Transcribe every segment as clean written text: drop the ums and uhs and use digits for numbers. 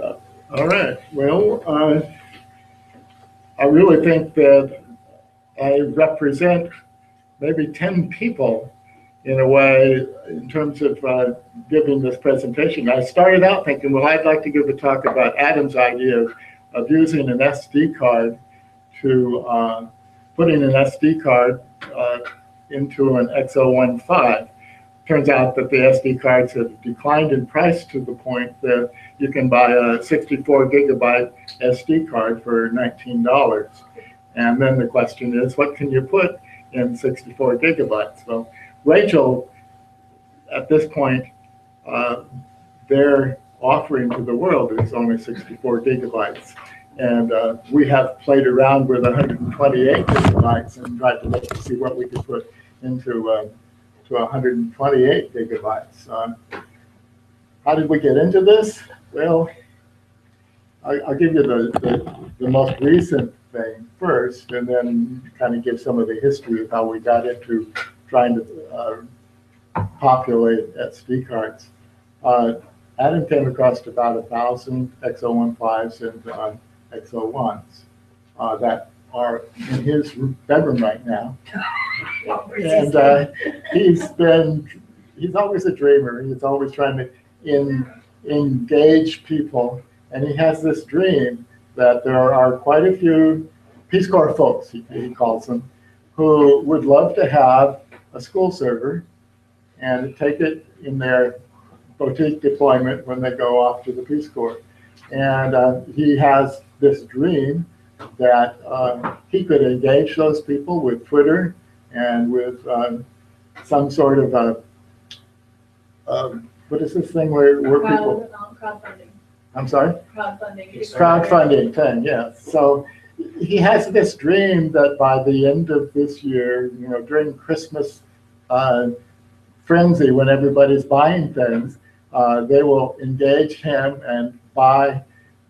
All right. Well, I really think that I represent maybe 10 people in a way in terms of giving this presentation. I started out thinking, well, I'd like to give a talk about Adam's idea of using an SD card to putting an SD card into an X015. Turns out that the SD cards have declined in price to the point that you can buy a 64 gigabyte SD card for $19. And then the question is, what can you put in 64 gigabytes? Well, Rachel, at this point, their offering to the world is only 64 gigabytes. And we have played around with 128 gigabytes and tried to look to see what we could put into to 128 gigabytes. How did we get into this? Well, I'll give you the most recent thing first, and then kind of give some of the history of how we got into trying to populate SD cards. Adam came across about 1,000 X015s and X01s that are in his bedroom right now. And he's always a dreamer. He's always trying to engage people. And he has this dream that there are quite a few Peace Corps folks, he calls them, who would love to have a school server and take it in their boutique deployment when they go off to the Peace Corps. And he has this dream that he could engage those people with Twitter and with some sort of what is this thing where people? Crowdfunding. I'm sorry? Crowdfunding. Crowdfunding thing, yes. So he has this dream that by the end of this year, you know, during Christmas frenzy when everybody's buying things, they will engage him and buy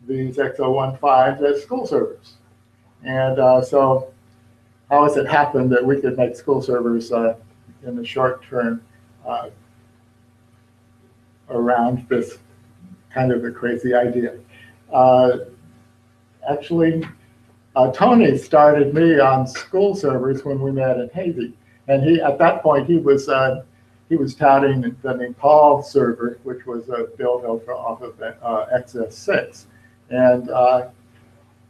these X015s as school servers. And so how has it happened that we could make school servers in the short term around this kind of a crazy idea? Actually, Tony started me on school servers when we met in Haiti. And at that point, he was touting the Nepal server, which was built off of XS6. And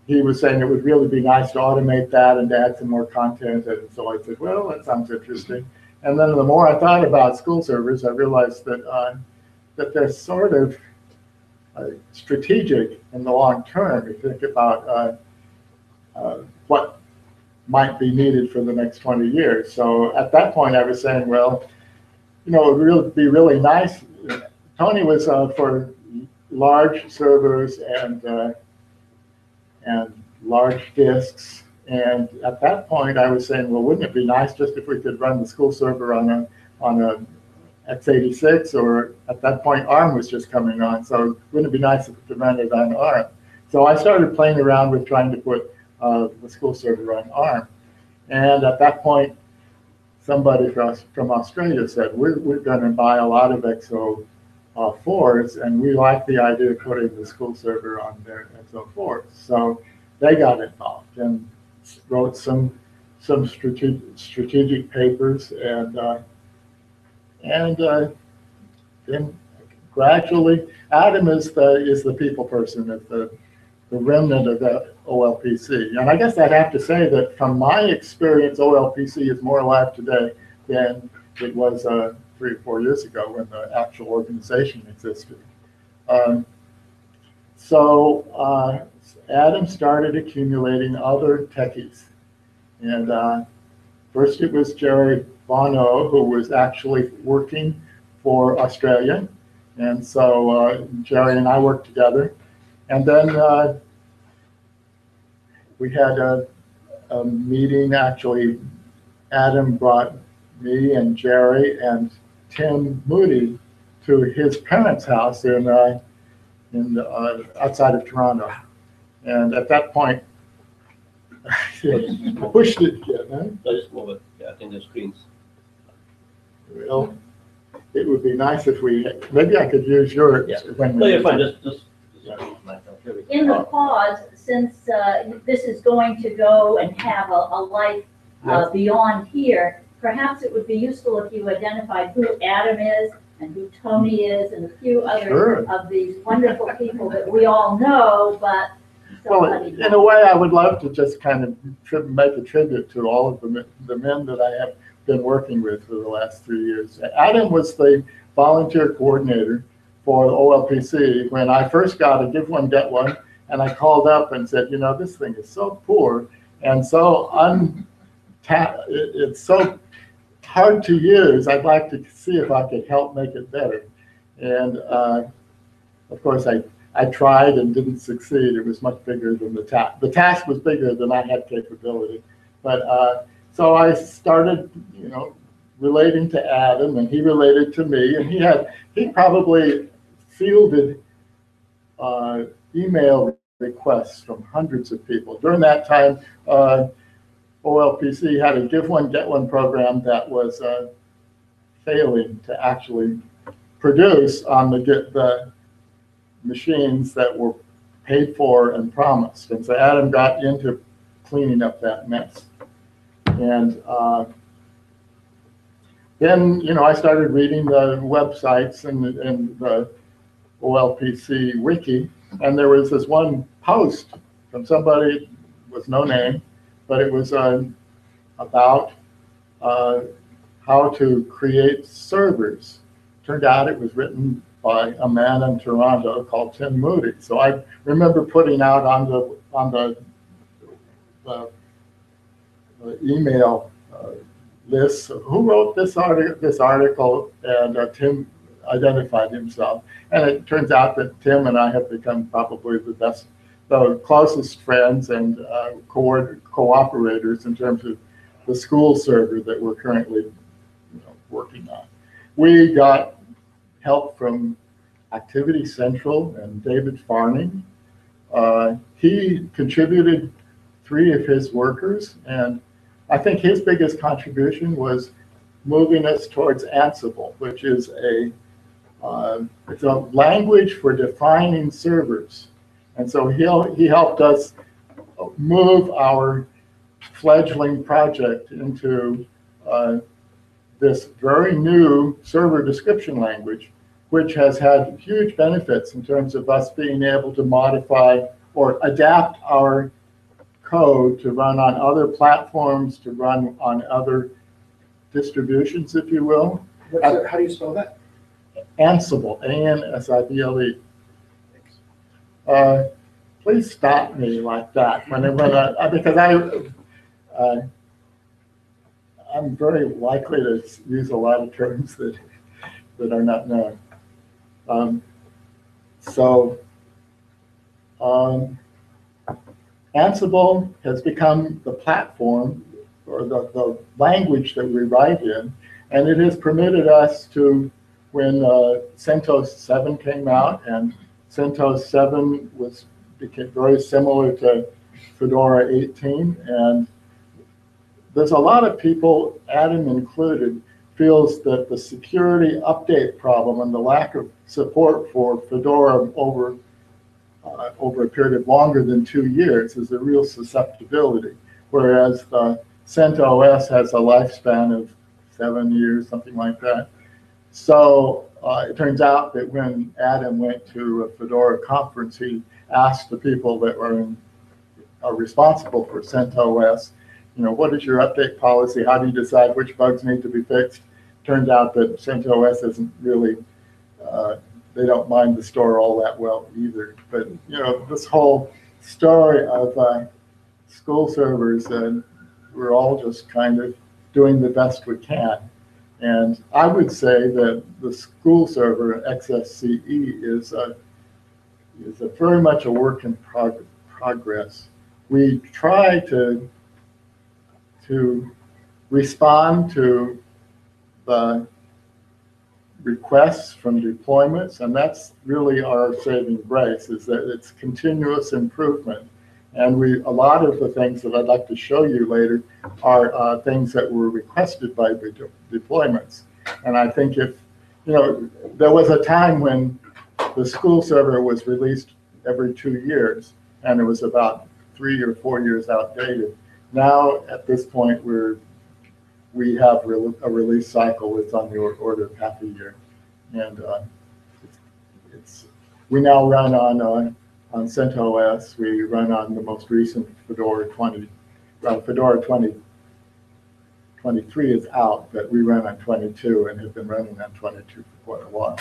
he was saying it would really be nice to automate that and to add some more content. And so I said, well, that sounds interesting. And then the more I thought about school servers, I realized that they're sort of strategic in the long term. If you think about what might be needed for the next 20 years. So at that point, I was saying, well, you know, it would be really nice. Tony was for large servers and large disks. And at that point, I was saying, well, wouldn't it be nice just if we could run the school server on a x86, or at that point, ARM was just coming on. So wouldn't it be nice to run it on ARM? So I started playing around with trying to put the school server on ARM. And at that point, somebody from Australia said, we're going to buy a lot of X04s, and we like the idea of putting the school server on their X04s. So they got involved and wrote some strategic papers, and then gradually, Adam is the people person, is the remnant of the OLPC. And I guess I'd have to say that from my experience, OLPC is more alive today than it was 3 or 4 years ago when the actual organization existed. So Adam started accumulating other techies. And first it was Jerry Bono, who was actually working for Australia. And so Jerry and I worked together. And then we had a meeting. Actually, Adam brought me and Jerry and Tim Moody to his parents' house in outside of Toronto. And at that point, I pushed it again. Huh? Just move it. Yeah, I think the screen's. Well, it would be nice if maybe I could use yours. Yeah. When No, you're fine. Just yeah. in the pause, since this is going to go and have a life Yes. beyond here, perhaps it would be useful if you identified who Adam is and who Tony is and a few other Sure. of these wonderful people that we all know, but Well, somebody. in a way, I would love to just kind of make a tribute to all of the men that I have been working with for the last 3 years. Adam was the volunteer coordinator for OLPC when I first got a Give One, Get One, and I called up and said, you know, this thing is so poor and so it's so hard to use. I'd like to see if I could help make it better. And of course, I tried and didn't succeed. It was much bigger than the task. The task was bigger than I had capability. But so I started, you know, relating to Adam, and he related to me, and he probably fielded email requests from hundreds of people. During that time, OLPC had a Give One, Get One program that was failing to actually produce on the machines that were paid for and promised. And so Adam got into cleaning up that mess. And then, you know, I started reading the websites and the OLPC wiki, and there was this one post from somebody with no name, but it was about how to create servers. Turned out it was written by a man in Toronto called Tim Moody. So I remember putting out on the email list who wrote this article, and Tim identified himself. And it turns out that Tim and I have become probably the closest friends and cooperators in terms of the school server that we're currently, you know, working on. We got help from Activity Central and David Farning. He contributed 3 of his workers, and I think his biggest contribution was moving us towards Ansible, which is it's a language for defining servers. And so he helped us move our fledgling project into this very new server description language, which has had huge benefits in terms of us being able to modify or adapt our code to run on other platforms, to run on other distributions, if you will. How do you spell that? Ansible, A-N-S-I-B-L-E. Please stop me like that because I'm very likely to use a lot of terms that are not known. Ansible has become the platform or the language that we write in, and it has permitted us to, when CentOS 7 came out, and CentOS 7 became very similar to Fedora 18, and there's a lot of people, Adam included, feels that the security update problem and the lack of support for Fedora over a period of longer than 2 years is a real susceptibility, whereas the CentOS has a lifespan of 7 years, something like that. So it turns out that when Adam went to a Fedora conference, he asked the people that are responsible for CentOS, you know, what is your update policy? How do you decide which bugs need to be fixed? Turned out that CentOS isn't really, they don't mind the store all that well either. But, you know, this whole story of school servers, and we're all just kind of doing the best we can. And I would say that the school server, XSCE, is very much a work in progress. We try to respond to the requests from deployments, and that's really our saving grace, is that it's continuous improvement. And a lot of the things that I'd like to show you later are things that were requested by the deployments. And I think if, you know, there was a time when the school server was released every 2 years, and it was about 3 or 4 years outdated. Now, at this point, we have a release cycle that's on the order of half a year, and we now run on CentOS. We run on the most recent Fedora 20. Fedora 2023 is out, but we run on 22 and have been running on 22 for quite a while.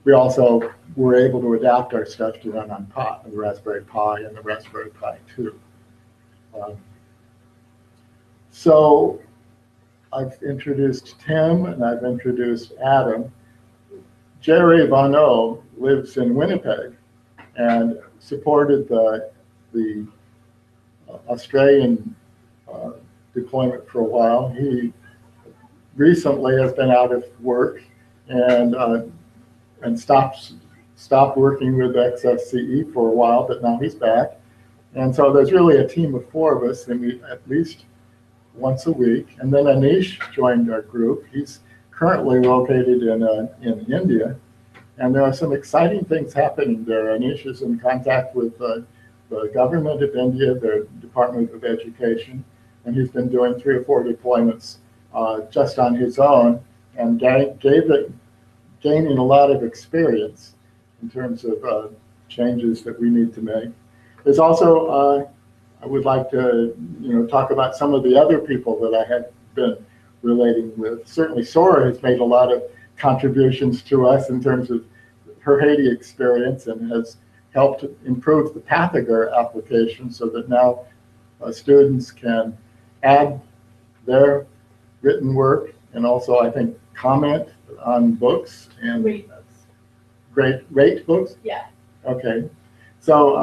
We also were able to adapt our stuff to run on the Raspberry Pi and the Raspberry Pi 2. So I've introduced Tim and I've introduced Adam. Jerry Bonneau lives in Winnipeg and supported the Australian deployment for a while. He recently has been out of work and stopped working with XFCE for a while, but now he's back. And so there's really a team of 4 of us, and we at least once a week. And then Anish joined our group. He's currently located in India, and there are some exciting things happening there. Anish is in contact with the government of India, their Department of Education, and he's been doing 3 or 4 deployments just on his own, and gaining a lot of experience in terms of changes that we need to make. There's also, I would like to talk about some of the other people that I have been relating with. Certainly Sora has made a lot of contributions to us in terms of her Haiti experience and has helped improve the Pathager application so that now students can add their written work and also, I think, comment on books and Read books. Rate books? Yeah. Okay. So,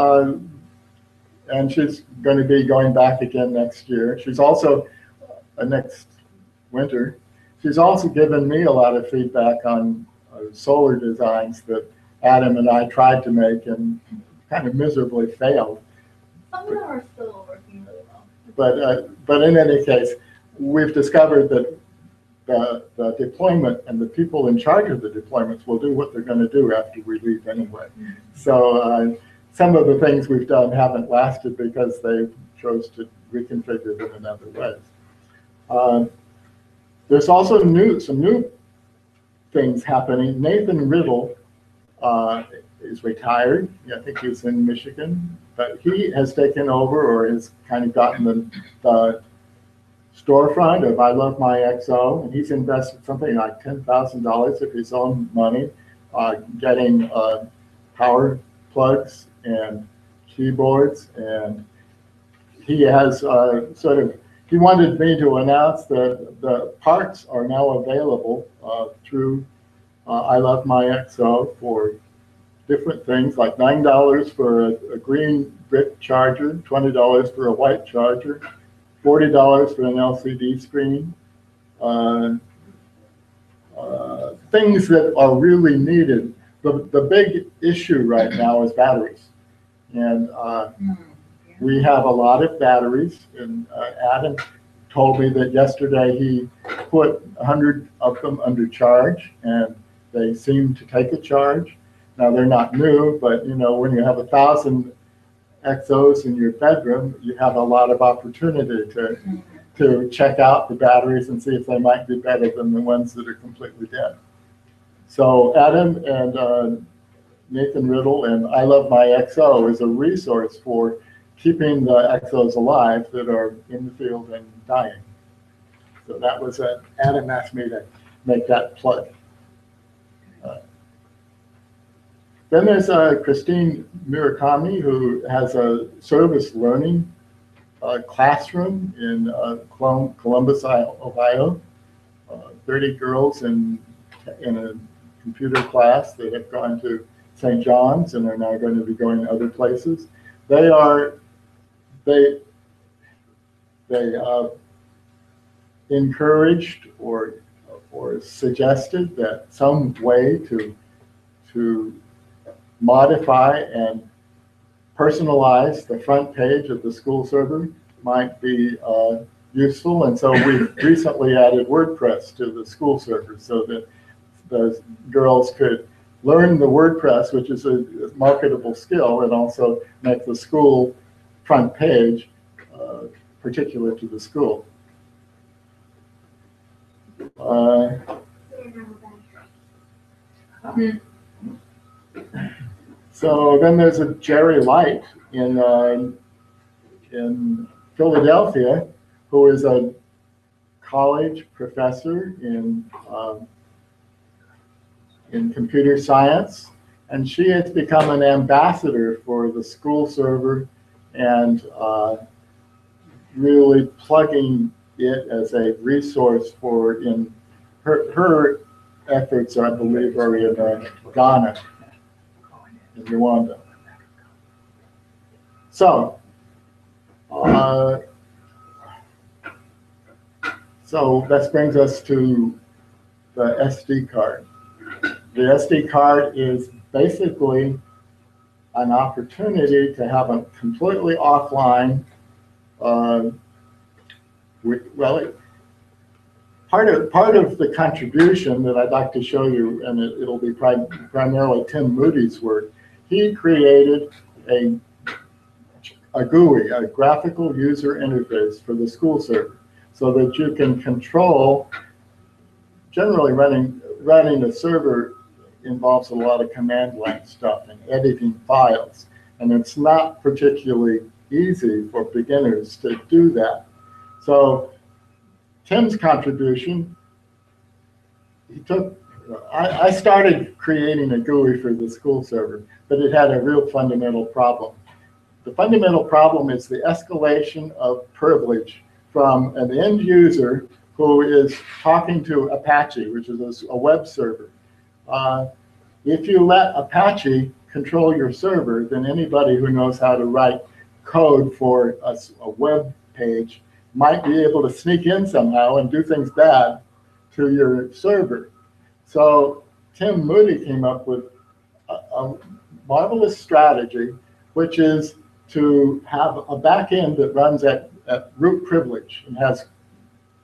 and she's going to be going back again next year. She's also, next winter, she's also given me a lot of feedback on solar designs that Adam and I tried to make and kind of miserably failed. Some of them are still working really well. But in any case, we've discovered that the deployment and the people in charge of the deployments will do what they're going to do after we leave anyway. So some of the things we've done haven't lasted because they chose to reconfigure them in other ways. There's also some new things happening. Nathan Riddle is retired. I think he's in Michigan, but he has taken over or has kind of gotten the storefront of I Love My XO, and he's invested something like $10,000 of his own money getting power plugs and keyboards, and he has he wanted me to announce that the parts are now available through I Love My XO for different things, like $9 for a green brick charger, $20 for a white charger, $40 for an LCD screen, things that are really needed. The big issue right now is batteries. And we have a lot of batteries, and Adam told me that yesterday he put 100 of them under charge, and they seem to take a charge. Now they're not new, but when you have 1,000 XOs in your bedroom, you have a lot of opportunity to check out the batteries and see if they might be better than the ones that are completely dead. So Adam and Nathan Riddle and I Love My XO is a resource for keeping the XOs alive that are in the field and dying. So that was Adam asked me to make that plug. Then there's Christine Murakami, who has a service learning classroom in Columbus, Ohio. 30 girls in a computer class that have gone to St. John's and are now going to be going other places. They encouraged or suggested that some way to modify and personalize the front page of the school server might be useful. And so we've recently added WordPress to the school server so that the girls could learn the WordPress, which is a marketable skill, and also make the school front page particular to the school. So then there's a Jerry Light in Philadelphia, who is a college professor in computer science, and she has become an ambassador for the school server and really plugging it as a resource for in her efforts, I believe, are in Ghana, in Rwanda. So, so this brings us to the SD card. The SD card is basically an opportunity to have a completely offline, part of the contribution that I'd like to show you, and it'll be primarily Tim Moody's work. He created a GUI, a graphical user interface for the school server, so that you can control. Generally, running a server involves a lot of command line stuff and editing files, and it's not particularly easy for beginners to do that. So Tim's contribution, I started creating a GUI for the school server, but it had a real fundamental problem. The fundamental problem is the escalation of privilege from an end user who is talking to Apache, which is a web server. If you let Apache control your server, then anybody who knows how to write code for a web page might be able to sneak in somehow and do things bad to your server. So Tim Moody came up with a marvelous strategy, which is to have a backend that runs at root privilege and has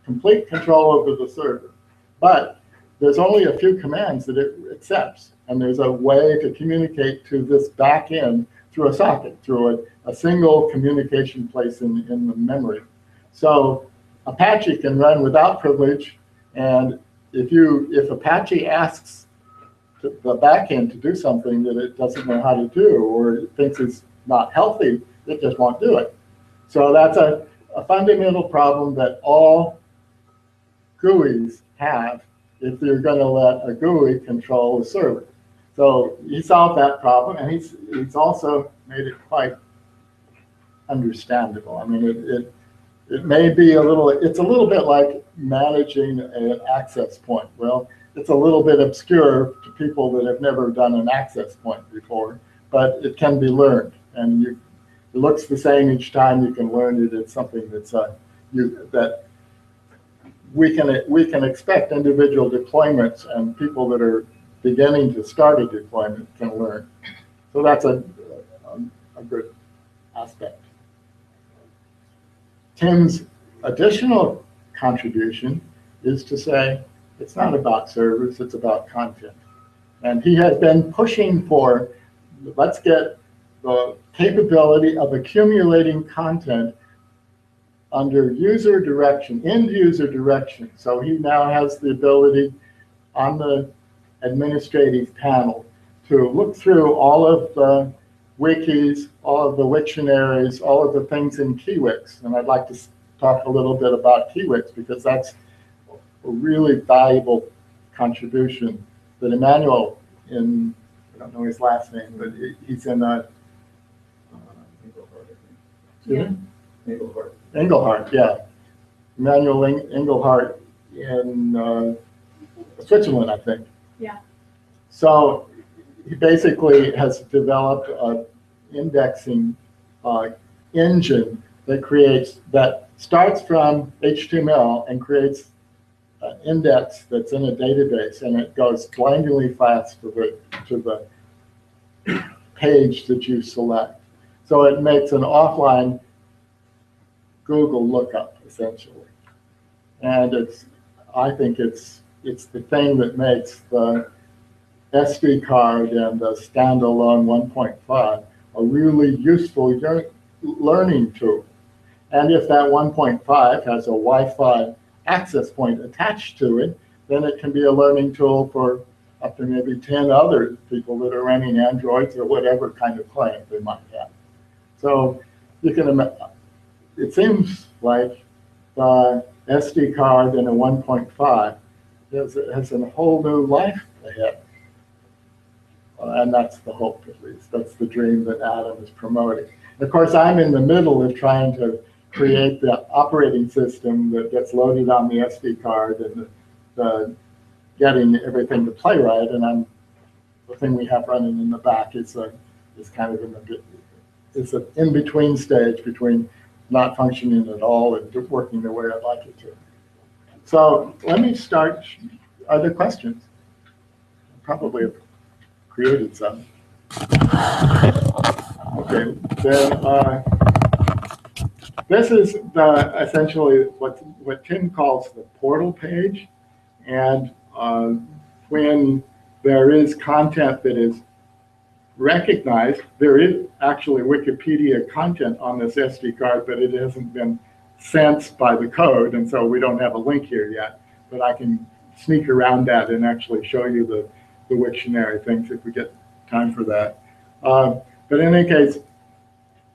complete control over the server. But there's only a few commands that it accepts, and there's a way to communicate to this backend through a socket, through a single communication place in the memory. So Apache can run without privilege, and if Apache asks the backend to do something that it doesn't know how to do, or it thinks it's not healthy, it just won't do it. So that's a fundamental problem that all GUIs have if you're going to let a GUI control the server. So he solved that problem, and he's also made it quite understandable. I mean, it may be it's a little bit like managing an access point. Well, it's a little bit obscure to people that have never done an access point before, but it can be learned, and it looks the same each time you can learn it. It's something that's that we can expect individual deployments, and people that are beginning to start a deployment can learn. So that's a good aspect. Tim's additional contribution is to say it's not about servers, it's about content. And he has been pushing for, let's get the capability of accumulating content under user direction, end user direction. So he now has the ability on the administrative panel to look through all of the wikis, all of the Wiktionaries, all of the things in Kiwix. And I'd like to talk a little bit about Kiwix, because that's a really valuable contribution that Emmanuel, I don't know his last name, but he's in Engelhardt, yeah. Emmanuel Engelhardt in Switzerland, I think. Yeah. So he basically has developed an indexing engine that starts from HTML and creates an index that's in a database, and it goes blindingly fast to the page that you select. So it makes an offline Google lookup, essentially. And I think it's the thing that makes the SD card and a standalone 1.5 are really useful learning tools. And if that 1.5 has a Wi-Fi access point attached to it, then it can be a learning tool for up to maybe 10 other people that are running Androids or whatever kind of client they might have. So you can imagine, it seems like the SD card and a 1.5 has a whole new life ahead. And that's the hope, at least. That's the dream that Adam is promoting. Of course, I'm in the middle of trying to create the operating system that gets loaded on the SD card and the getting everything to play right. And the thing we have running in the back is kind of it's an in-between stage between not functioning at all and working the way I'd like it to. So let me start. Are there questions? Probably have created some. Okay, then this is essentially what Tim calls the portal page. And when there is content that is recognized, there is actually Wikipedia content on this SD card, but it hasn't been sensed by the code, and so we don't have a link here yet. But I can sneak around that and actually show you the Wiktionary things if we get time for that. But in any case,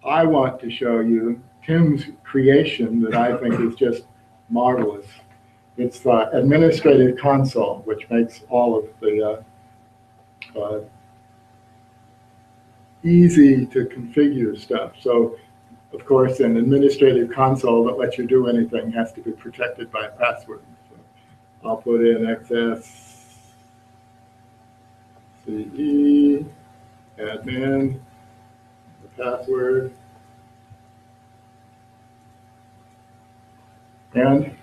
I want to show you Tim's creation that I think is just marvelous. It's the administrative console, which makes all of the easy to configure stuff. So, of course, an administrative console that lets you do anything has to be protected by a password. So I'll put in XSCE, admin, the password, and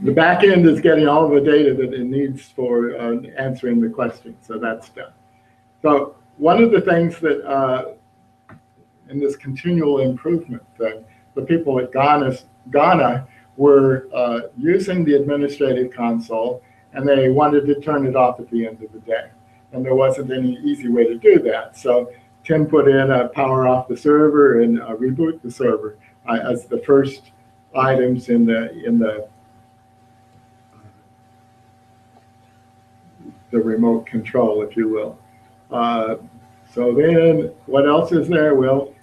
the back end is getting all of the data that it needs for answering the question, so that's done. So one of the things that in this continual improvement thing, the people at Ghana were using the administrative console, and they wanted to turn it off at the end of the day. And there wasn't any easy way to do that. So Tim put in a power off the server and reboot the server as the first items in the remote control, if you will. So then what else is there? Well,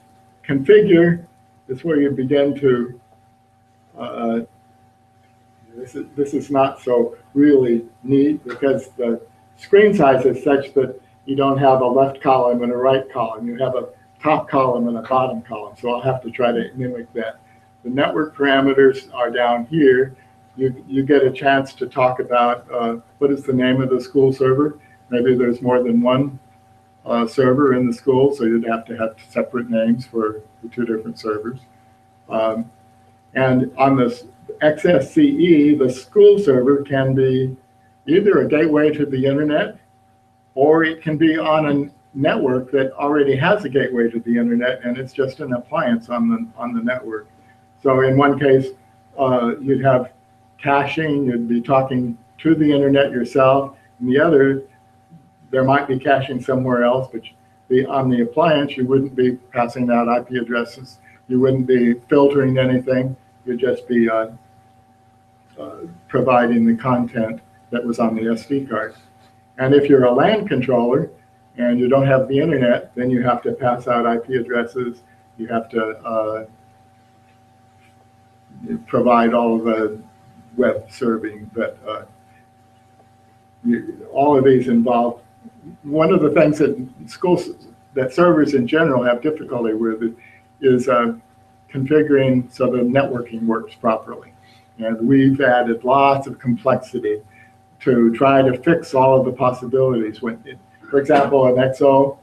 configure is where you begin to, this is not so really neat because the screen size is such that you don't have a left column and a right column. You have a top column and a bottom column. So I'll have to try to mimic that. The network parameters are down here. You get a chance to talk about what is the name of the school server. Maybe there's more than one server in the school, so you'd have to have separate names for the two different servers. And on this XSCE, the school server can be either a gateway to the internet, or it can be on a network that already has a gateway to the internet, and it's just an appliance on the network. So in one case, you'd have caching, you'd be talking to the internet yourself. In the other, there might be caching somewhere else, but on the appliance, you wouldn't be passing out IP addresses. You wouldn't be filtering anything. You'd just be providing the content that was on the SD card. And if you're a LAN controller and you don't have the internet, then you have to pass out IP addresses. You have to provide all of the web serving that all of these involve. One of the things that servers in general have difficulty with is configuring so the networking works properly. And we've added lots of complexity to try to fix all of the possibilities. For example, an XO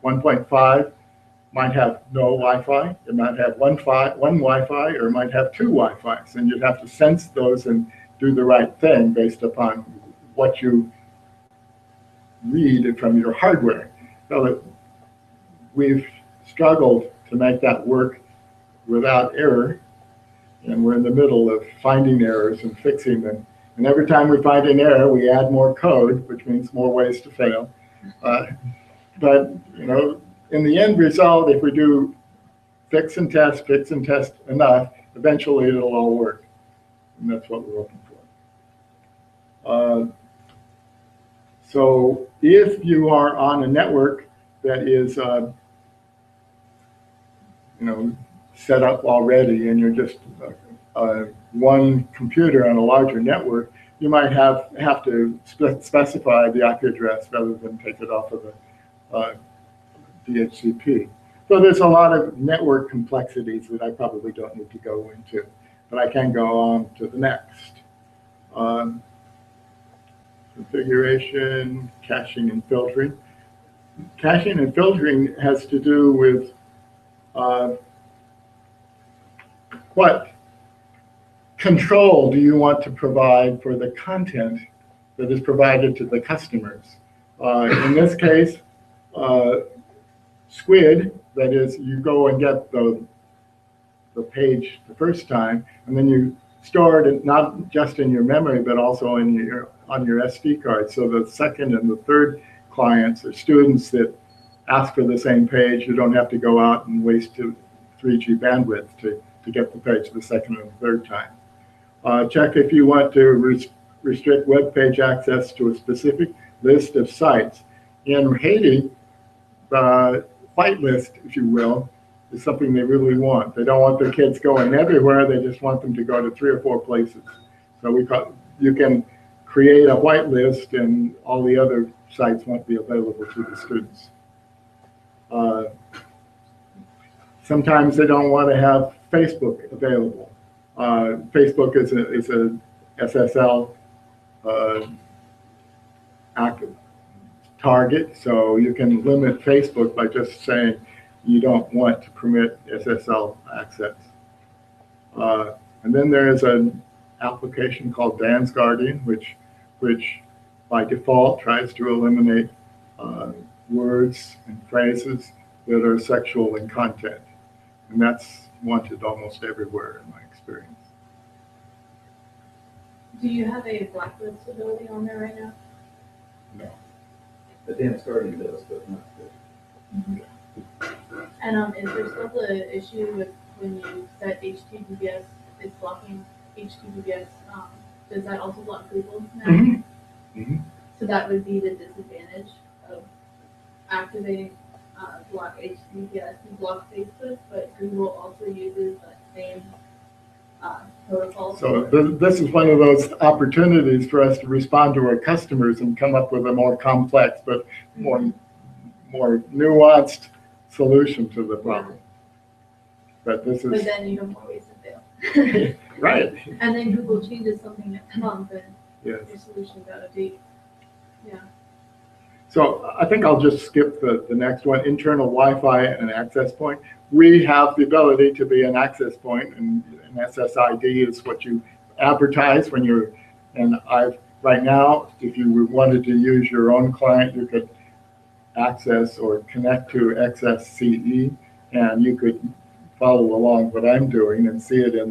1.5 might have no Wi-Fi. It might have one Wi-Fi, or it might have two Wi-Fis, and you'd have to sense those and do the right thing based upon what you read from your hardware. So that we've struggled to make that work without error, and we're in the middle of finding errors and fixing them. And every time we find an error, we add more code, which means more ways to fail. But, in the end result, if we do fix and test enough, eventually it'll all work. And that's what we're looking for. So if you are on a network that is, set up already and you're just one computer on a larger network, you might have to specify the IP address rather than take it off of the DHCP. So there's a lot of network complexities that I probably don't need to go into, but I can go on to the next. Configuration, caching and filtering. Caching and filtering has to do with what control do you want to provide for the content that is provided to the customers. In this case, Squid, that is, you go and get the page the first time, and then you store it not just in your memory, but also on your SD card. So the second and the third clients or students that ask for the same page, you don't have to go out and waste 3G bandwidth to get the page the second and the third time. Check if you want to restrict web page access to a specific list of sites. In Haiti, the whitelist, if you will, is something they really want. They don't want their kids going everywhere. They just want them to go to 3 or 4 places. So you can create a whitelist, and all the other sites won't be available to the students. Sometimes they don't want to have Facebook available. Facebook is a SSL target, so you can limit Facebook by just saying you don't want to permit SSL access. And then there is an application called Dan's Guardian, which by default tries to eliminate words and phrases that are sexual in content. And that's wanted almost everywhere in my experience. Do you have a blacklist ability on there right now? No. The Dan's Guardian does, but not good. And is there still the issue with when you set HTTPS, it's blocking HTTPS? Does that also block Google now? Mm-hmm. Mm-hmm. So that would be the disadvantage of activating block HTTPS and block Facebook, but Google also uses that same protocol. So this is one of those opportunities for us to respond to our customers and come up with a more complex but more nuanced solution to the problem. But then you have more ways to fail. Right. And then Google changes something next month, and Yes. your solution's out of date. Yeah. So I think I'll just skip the next one, internal Wi-Fi and access point. We have the ability to be an access point, and an SSID is what you advertise when you're, right now, if you wanted to use your own client, you could access or connect to XSCE, and you could follow along what I'm doing and see it in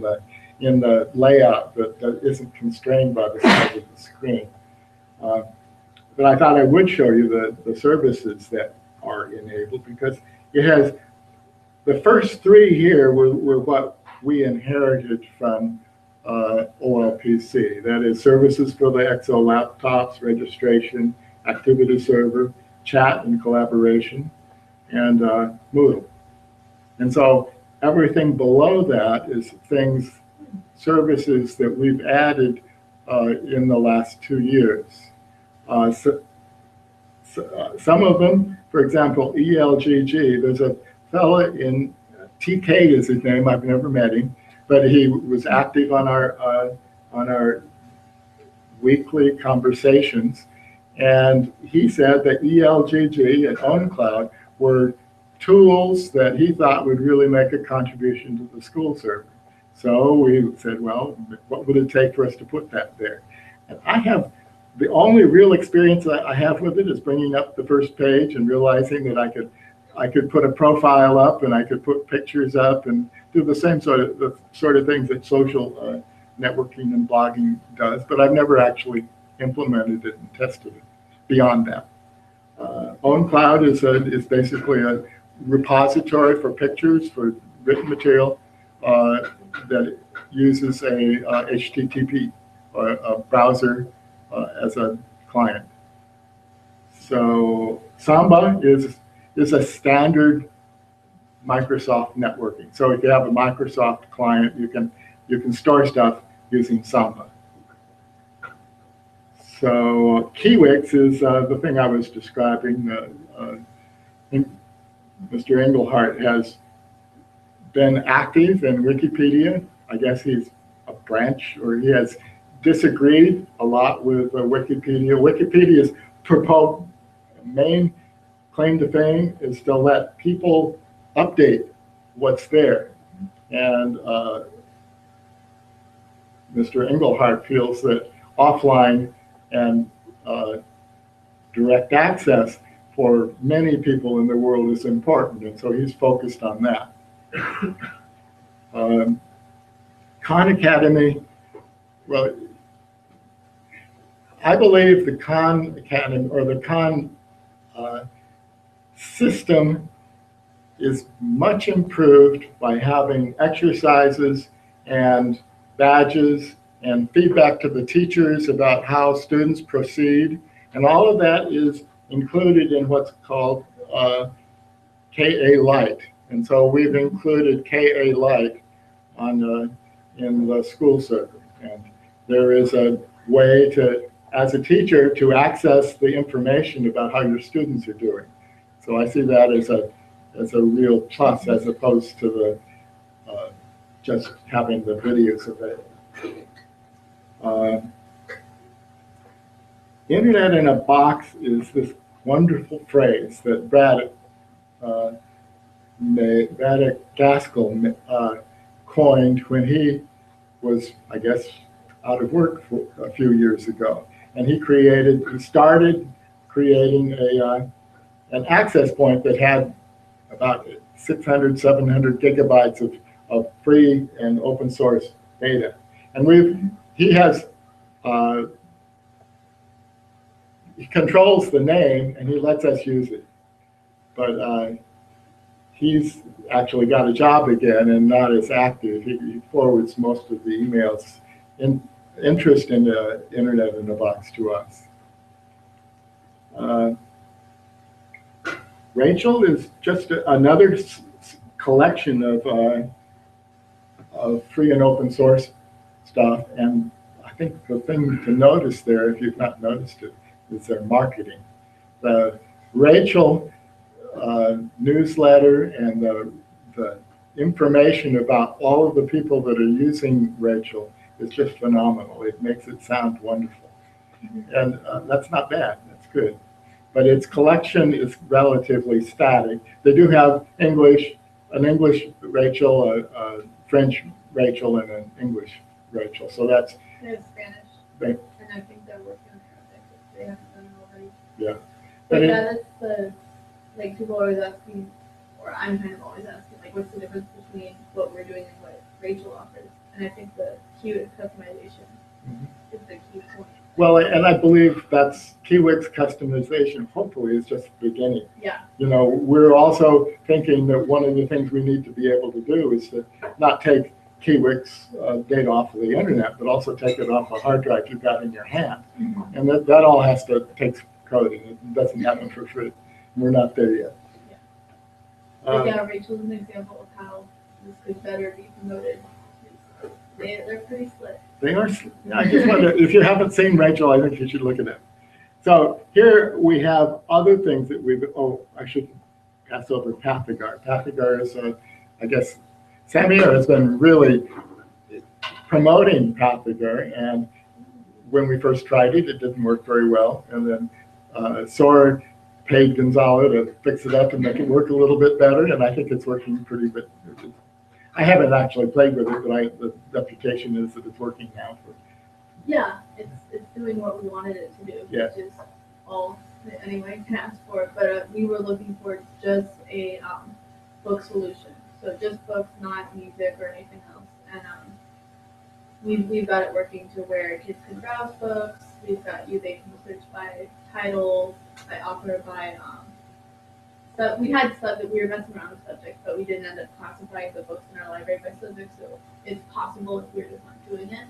the layout that isn't constrained by the size of the screen. But I thought I would show you the services that are enabled, because it has, the first 3 here were what we inherited from OLPC. That is services for the XO laptops, registration, activity server, chat and collaboration, and Moodle. And so everything below that is services that we've added in the last 2 years. Some of them, for example, ELGG, there's a fella in, TK is his name, I've never met him, but he was active on our weekly conversations, and he said that ELGG and OwnCloud were tools that he thought would really make a contribution to the school server. So we said, well, what would it take for us to put that there? And the only real experience that I have with it is bringing up the first page and realizing that I could put a profile up, and I could put pictures up and do the same sort of things that social networking and blogging does, but I've never actually implemented it and tested it beyond that. OwnCloud is basically a repository for pictures, for written material that uses a HTTP or a browser as a client. So Samba is a standard Microsoft networking. So if you have a Microsoft client, you can store stuff using Samba. So Kiwix is the thing I was describing. Mr. Engelhardt has been active in Wikipedia. I guess he's a branch, or he has disagreed a lot with Wikipedia. Wikipedia's main claim to fame is to let people update what's there. And Mr. Engelhardt feels that offline and direct access for many people in the world is important, and so he's focused on that. Khan Academy, well, I believe the Khan Academy, or the Khan system, is much improved by having exercises and badges and feedback to the teachers about how students proceed. And all of that is included in what's called ka-lite. And so we've included ka-lite in the school server. And there is a way to, as a teacher, to access the information about how your students are doing. So I see that as a real plus, as opposed to the just having the videos available. Internet in a box is this wonderful phrase that Braddock Gaskell coined when he was, I guess, out of work for a few years ago. And he started creating an access point that had about 600, 700 gigabytes of free and open source data. And he controls the name and he lets us use it. But he's actually got a job again and not as active. He forwards most of the emails interest in the Internet in a box to us. Rachel is just another collection of free and open source stuff, and I think the thing to notice there, if you've not noticed it, is their marketing. The Rachel newsletter and the information about all of the people that are using Rachel is just phenomenal. It makes it sound wonderful. And that's not bad, that's good. But its collection is relatively static. They do have an English Rachel, a French Rachel, and an English Rachel. So that's. They have Spanish. And I think they're working on Arabic if they haven't done it already. Yeah. But yeah, that's the, like, people are always asking, or I'm kind of always asking, like, what's the difference between what we're doing and what Rachel offers? And I think the Kiwix customization is the key point. Well, and I believe that's Kiwix customization, hopefully, is just the beginning. Yeah. You know, we're also thinking that one of the things we need to be able to do is to not take Kiwix data off of the internet, but also take it off a hard drive you've got in your hand. And that all has to take coding. It doesn't happen for free. We're not there yet. But yeah, Rachel's an example of how this could better be promoted. They're pretty slick. They are. I just wonder, if you haven't seen Rachel, I think you should look at it. So here we have other things that I should pass over Pathagar. Pathagar is, I guess, Samir has been really promoting Pathagar, and when we first tried it, it didn't work very well. And then Sora paid Gonzalo to fix it up and make it work a little bit better, and I think it's working pretty good. I haven't actually played with it, but the reputation is that it's working now. Yeah, it's doing what we wanted it to do, which is all that anyone can ask for. But we were looking for just a book solution, so just books, not music or anything else. And we've got it working to where kids can browse books. We've got they can search by title, by author, by so we had stuff that we were messing around with subjects, but we didn't end up classifying the books in our library by subject. So it's possible if we're just not doing it.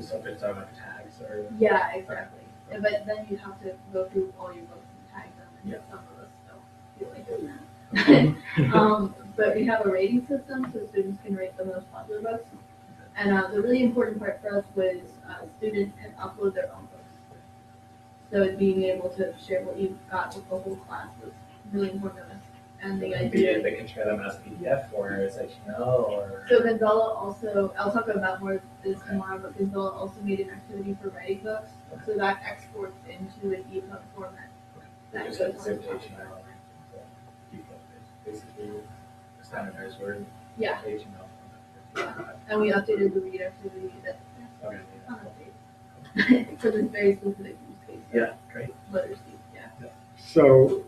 So subjects are like tags or. Yeah, exactly. But then you have to go through all your books and tag them, and some of us don't feel like doing that. But we have a rating system so students can rate the most popular books. And the really important part for us was students can upload their own books. So being able to share what you've got with the whole class was really important to us. And the idea they can share them as PDF or as HTML or. So Gonzala also, I'll talk about more of this tomorrow, but Gonzala also made an activity for writing books. So that exports into an EPUB format. That Just goes like on zip top of HTML. it. Basically, a standardized word. Yeah, HTML. and we updated the read activity that Okay. for this very specific use case. Yeah, great. Literacy, yeah. So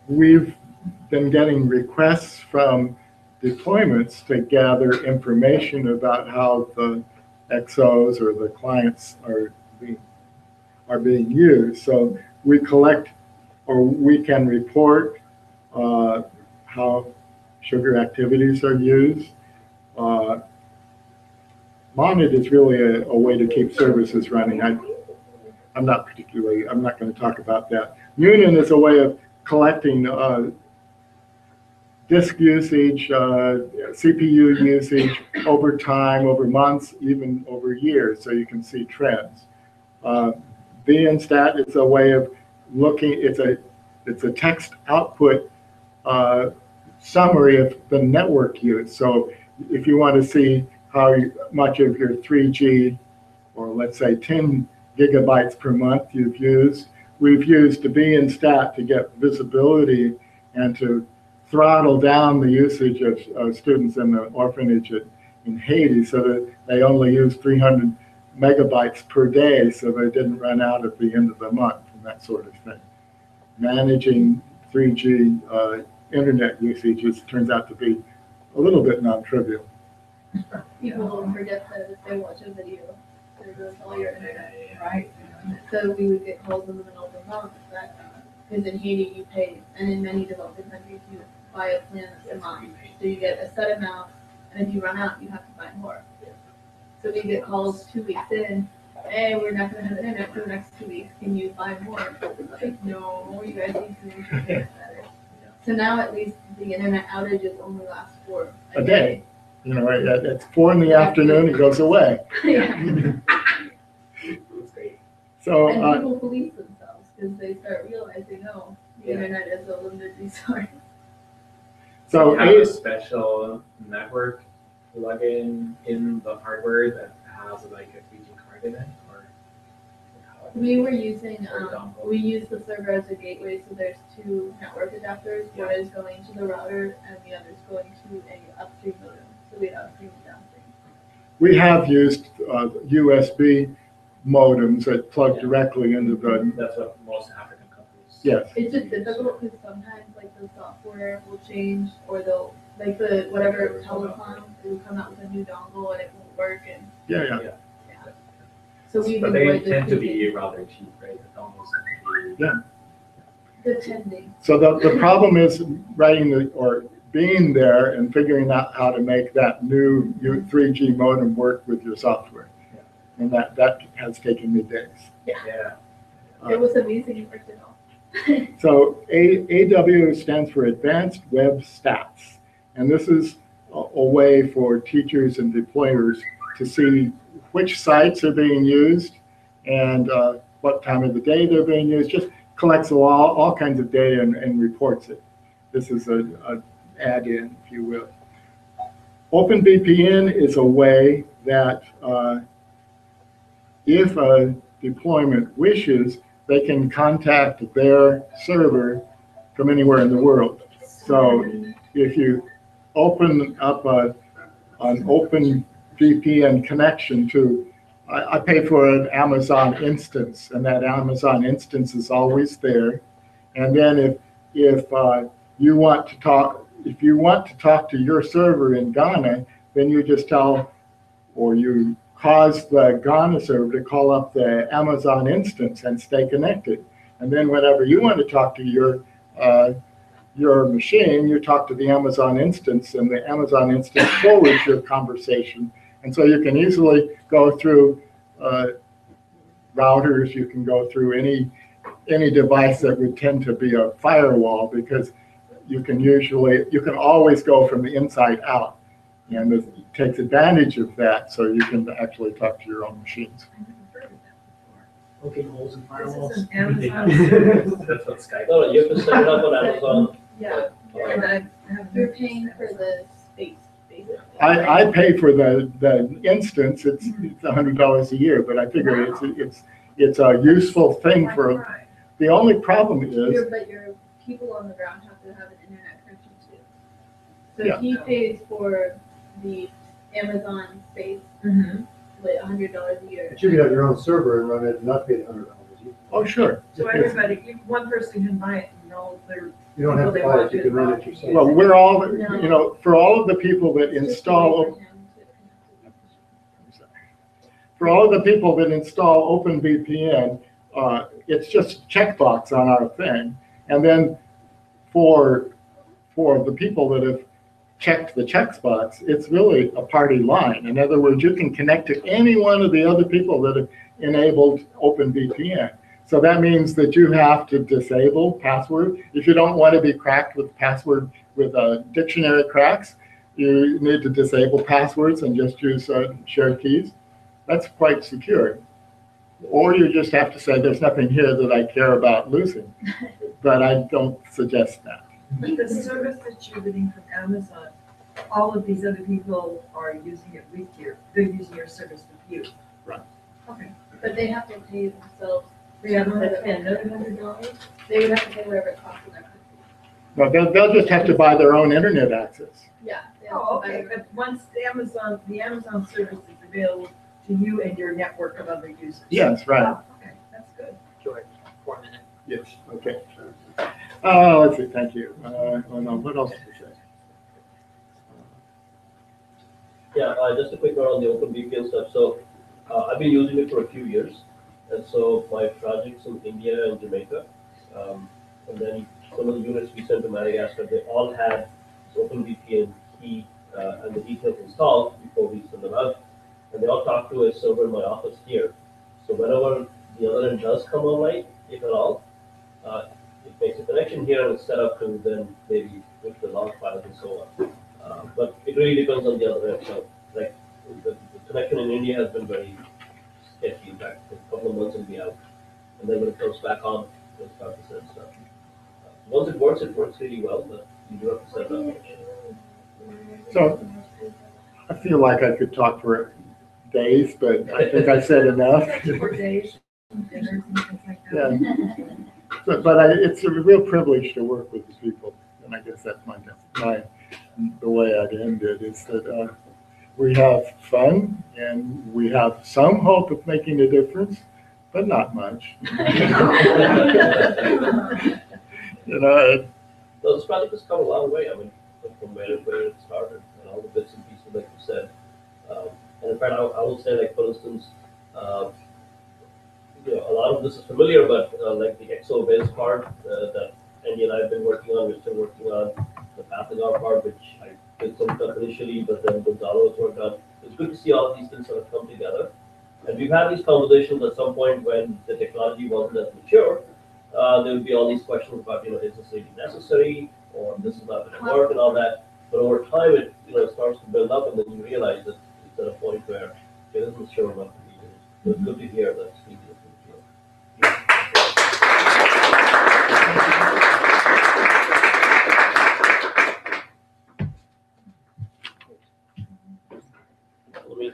we've been getting requests from deployments to gather information about how the XOs or the clients are being used. So we collect, or we can report how sugar activities are used. Monit is really a way to keep services running. I'm not going to talk about that. Munin is a way of collecting disk usage, CPU usage over time, over months, even over years, so you can see trends. VNstat is a way of looking, it's a text output summary of the network use. So if you want to see how much of your 3G, or let's say 10 gigabytes per month you've used, we've used the VNstat to get visibility and to throttle down the usage of students in the orphanage in Haiti so that they only use 300 megabytes per day so they didn't run out at the end of the month and that sort of thing. Managing 3G internet usage turns out to be a little bit non-trivial. People will forget that if they watch a video, there goes all your internet. Right. So we would get calls in the middle of the month that, because in Haiti you pay, and in many developing countries you buy a plan that's a month. So you get a set amount, and if you run out, you have to buy more. So we get calls 2 weeks in, hey, we're not going to have internet for the next 2 weeks. Can you buy more? Like, no, you guys need to make sure better. So now at least the internet outages only last for A day. You know, at 4 in the afternoon, it goes away. Yeah. That's great. So, And people police themselves because they start realizing, oh, the internet is a limited resource. so You have a special network plugin in the hardware that has like a 3G card in it, or how? We were using, Or dongle? we use the server as a gateway, so there's 2 network adapters. One is going to the router and the other is going to a upstream modem. So we have upstream and downstream. we have used USB modems that plug directly into the, That's what most African countries. yes. It's just difficult because sometimes like the software will change or they'll, like the whatever telecom, it will come out with a new dongle and it won't work and Yeah. so we've But they enjoyed tend to this be rather cheap, right? The dongles tend to be. depending. So the problem is writing or being there and figuring out how to make that new 3G modem work with your software. And that has taken me days. Yeah. It was amazing you worked it all. So AW stands for Advanced Web Stats. And this is a way for teachers and deployers to see which sites are being used and what time of the day they're being used. Just collects all kinds of data and reports it. This is a add-in, if you will. OpenVPN is a way that if a deployment wishes, they can contact their server from anywhere in the world. So if you open up an OpenVPN connection to, I pay for an Amazon instance, and that Amazon instance is always there. And then if you want to talk to your server in Ghana, then you just tell, or you cause the Ghana server to call up the Amazon instance and stay connected. And then whenever you want to talk to your machine, you talk to the Amazon instance, and the Amazon instance forwards your conversation. And so you can easily go through routers, you can go through any device that would tend to be a firewall, because you can always go from the inside out. And it takes advantage of that, so you can actually talk to your own machines. I never heard of that before. Poking holes in This firewalls. is an Amazon service. That's what Skype. No, you have to set it up on Amazon. Yeah, And I have you're paying for the space, basically. I pay for the instance, it's $100 a year, but I figure it's a useful thing for, the only problem is, But your people on the ground have to have an internet connection too. So Yeah. he pays for the Amazon space, Mhm. like $100 a year. But you could have your own server and run it and not pay the $100. oh, sure. So everybody, one person can buy it and know they're. You don't have to buy it, you can run it yourself. Well, we're all, for all of the people that It's just a install, way for him to connect to the- for all of the people that install OpenVPN, it's just checkbox on our thing. And then for the people that have checked the checkbox, it's really a party line. In other words, you can connect to any one of the other people that have enabled OpenVPN. So that means that you have to disable password. If you don't want to be cracked with password with dictionary cracks, you need to disable passwords and just use shared keys. That's quite secure. Or you just have to say, there's nothing here that I care about losing. But I don't suggest that. But the service that you're getting from Amazon, all of these other people are using it with they're using your service with you. Right. Okay. But they have to pay themselves. They have to pay another $100? They would have to pay whatever it costs in their country. No, they'll just have to buy their own internet access. Yeah. they have Oh, to buy okay, their- but once the Amazon service is available to you and your network of other users. Yes, right. Oh, okay, that's good. George, 4 minutes. Yes, okay. Let's see, thank you. What else did you say? Yeah, just a quick word on the OpenVPN stuff. So I've been using it for a few years. And so my projects in India and Jamaica, and then some of the units we sent to Madagascar, they all had OpenVPN key and the details installed before we send them out. And they all talk to a server in my office here. So whenever the other end does come online, if at all, it makes a connection here and it's set up to then maybe with the log files and so on. But it really depends on the other end. So like the connection in India has been very sketchy. In fact, for a couple of months it'll be out. And then when it comes back on, it'll start to send stuff. Once it works really well, but you do have to set it up. So I feel like I could talk for days, but I think I said enough. 4 days, dinners and things like that. Yeah. But it's a real privilege to work with the people, and I guess that's the way I'd end it, is that we have fun and we have some hope of making a difference, but not much. So this project has come a long way. I mean, from where it started and all the bits and pieces, like you said. And in fact, I will say, like, for instance, a lot of this is familiar, but like the XO-based part that Andy and I have been working on, we're still working on the Pathagon part, which I did some stuff initially, but then Gonzalo has worked on. It's good to see all of these things sort of come together. And we've had these conversations at some point when the technology wasn't as mature. There would be all these questions about, is this really necessary, or this is not going to work and all that. But over time, it starts to build up, and then you realize that it's at a point where it isn't sure enough to be used. So it's good to hear that it's easy to feel. Let me